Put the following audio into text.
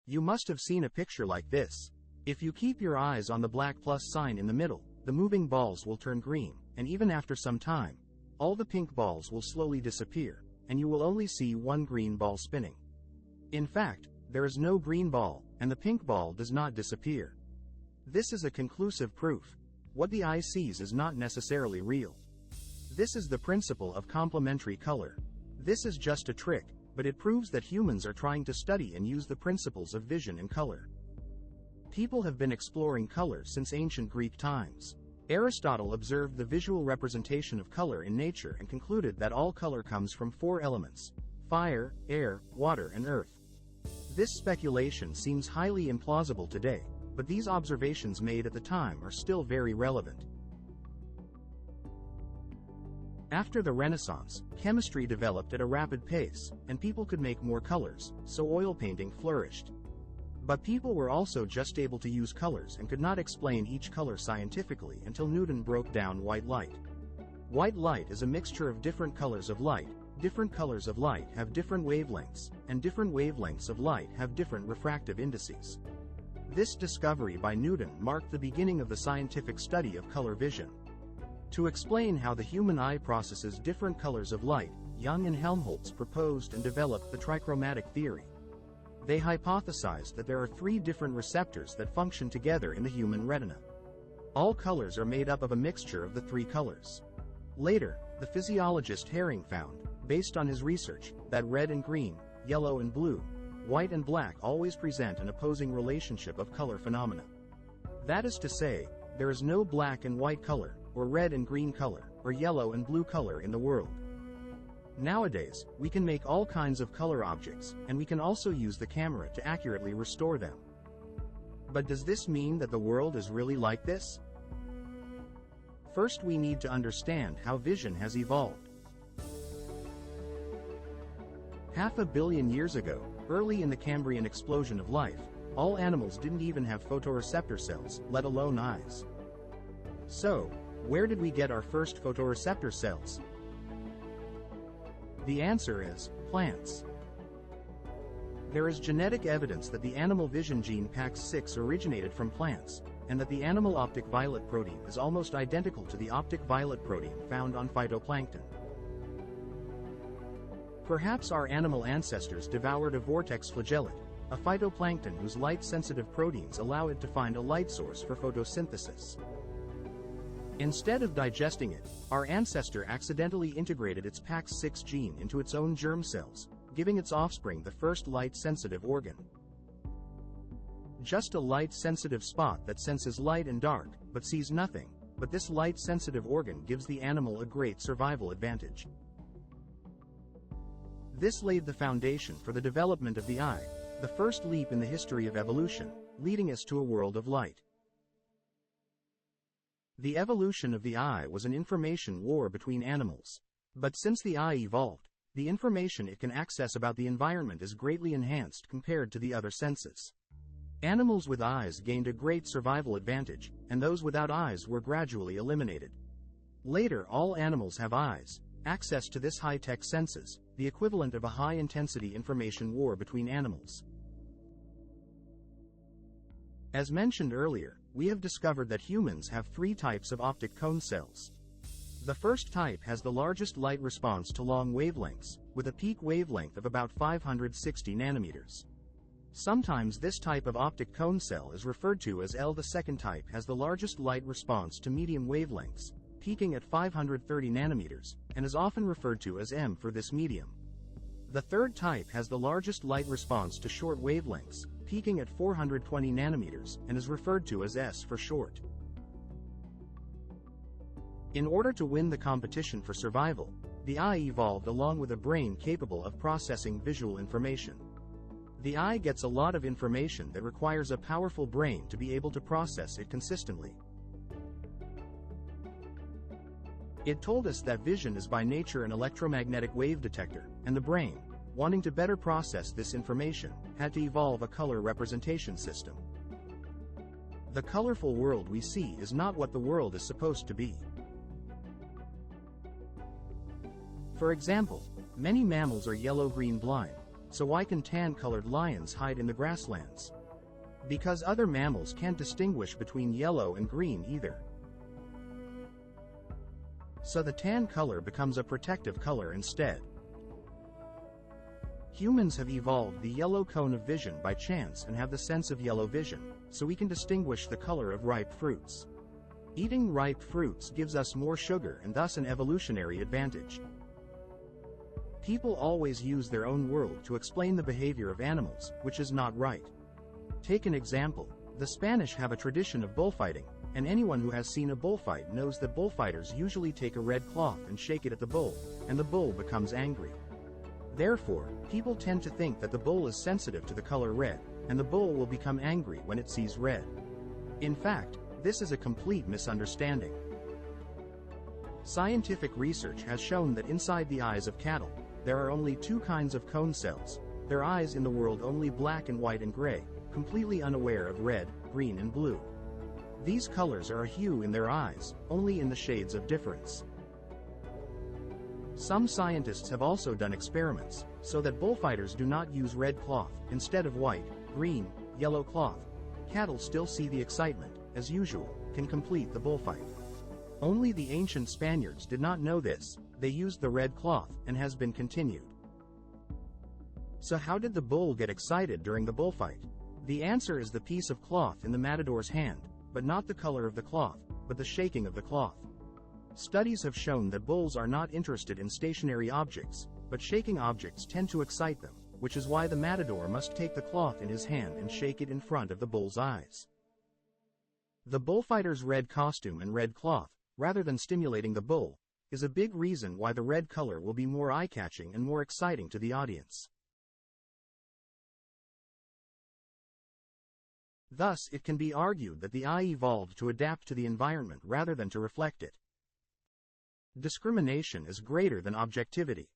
You must have seen a picture like this. If you keep your eyes on the black plus sign in the middle, the moving balls will turn green, and even after some time, all the pink balls will slowly disappear, and you will only see one green ball spinning. In fact, there is no green ball, and the pink ball does not disappear. This is a conclusive proof. What the eye sees is not necessarily real. This is the principle of complementary color. This is just a trick, but it proves that humans are trying to study and use the principles of vision and color. People have been exploring color since ancient Greek times. Aristotle observed the visual representation of color in nature and concluded that all color comes from four elements: fire, air, water, and earth. This speculation seems highly implausible today, but these observations made at the time are still very relevant. After the Renaissance, chemistry developed at a rapid pace, and people could make more colors, so oil painting flourished. But people were also just able to use colors and could not explain each color scientifically until Newton broke down white light. White light is a mixture of different colors of light. Different colors of light have different wavelengths, and different wavelengths of light have different refractive indices. This discovery by Newton marked the beginning of the scientific study of color vision. To explain how the human eye processes different colors of light, Young and Helmholtz proposed and developed the trichromatic theory. They hypothesized that there are three different receptors that function together in the human retina. All colors are made up of a mixture of the three colors. Later, the physiologist Herring found, based on his research, that red and green, yellow and blue, white and black always present an opposing relationship of color phenomena. That is to say, there is no black and white color, or red and green color, or yellow and blue color in the world. Nowadays, we can make all kinds of color objects, and we can also use the camera to accurately restore them. But does this mean that the world is really like this? First, we need to understand how vision has evolved. 500 million years ago, early in the Cambrian explosion of life, all animals didn't even have photoreceptor cells, let alone eyes. So, where did we get our first photoreceptor cells? The answer is plants. There is genetic evidence that the animal vision gene PAX6 originated from plants, and that the animal optic violet protein is almost identical to the optic violet protein found on phytoplankton. Perhaps our animal ancestors devoured a vortex flagellate, a phytoplankton whose light-sensitive proteins allow it to find a light source for photosynthesis. Instead of digesting it, our ancestor accidentally integrated its PAX6 gene into its own germ cells, giving its offspring the first light-sensitive organ. Just a light-sensitive spot that senses light and dark, but sees nothing, but this light-sensitive organ gives the animal a great survival advantage. This laid the foundation for the development of the eye, the first leap in the history of evolution, leading us to a world of light. The evolution of the eye was an information war between animals. But since the eye evolved, the information it can access about the environment is greatly enhanced compared to the other senses. Animals with eyes gained a great survival advantage, and those without eyes were gradually eliminated. Later, all animals have eyes, access to this high-tech senses, the equivalent of a high-intensity information war between animals. As mentioned earlier, we have discovered that humans have three types of optic cone cells. The first type has the largest light response to long wavelengths, with a peak wavelength of about 560 nanometers. Sometimes this type of optic cone cell is referred to as L. The second type has the largest light response to medium wavelengths, peaking at 530 nanometers, and is often referred to as M for this medium. The third type has the largest light response to short wavelengths, peaking at 420 nanometers, and is referred to as S for short. In order to win the competition for survival, the eye evolved along with a brain capable of processing visual information. The eye gets a lot of information that requires a powerful brain to be able to process it consistently. It told us that vision is by nature an electromagnetic wave detector, and the brain, wanting to better process this information, had to evolve a color representation system. The colorful world we see is not what the world is supposed to be. For example, many mammals are yellow-green blind, So why can tan-colored lions hide in the grasslands? Because other mammals can't distinguish between yellow and green either. So the tan color becomes a protective color instead. Humans have evolved the yellow cone of vision by chance and have the sense of yellow vision, so we can distinguish the color of ripe fruits. Eating ripe fruits gives us more sugar and thus an evolutionary advantage. People always use their own world to explain the behavior of animals, which is not right. Take an example. The Spanish have a tradition of bullfighting, and anyone who has seen a bullfight knows that bullfighters usually take a red cloth and shake it at the bull, and the bull becomes angry. Therefore, people tend to think that the bull is sensitive to the color red, and the bull will become angry when it sees red. In fact, this is a complete misunderstanding. Scientific research has shown that inside the eyes of cattle, there are only two kinds of cone cells, their eyes in the world only black and white and gray, completely unaware of red, green and blue. These colors are a hue in their eyes, only in the shades of difference. Some scientists have also done experiments, so that bullfighters do not use red cloth, instead of white, green, yellow cloth. Cattle still see the excitement, as usual, can complete the bullfight. Only the ancient Spaniards did not know this, they used the red cloth, and has been continued. So how did the bull get excited during the bullfight? The answer is the piece of cloth in the matador's hand, but not the color of the cloth, but the shaking of the cloth. Studies have shown that bulls are not interested in stationary objects, but shaking objects tend to excite them, which is why the matador must take the cloth in his hand and shake it in front of the bull's eyes. The bullfighter's red costume and red cloth, rather than stimulating the bull, is a big reason why the red color will be more eye-catching and more exciting to the audience. Thus, it can be argued that the eye evolved to adapt to the environment rather than to reflect it. Discrimination is greater than objectivity.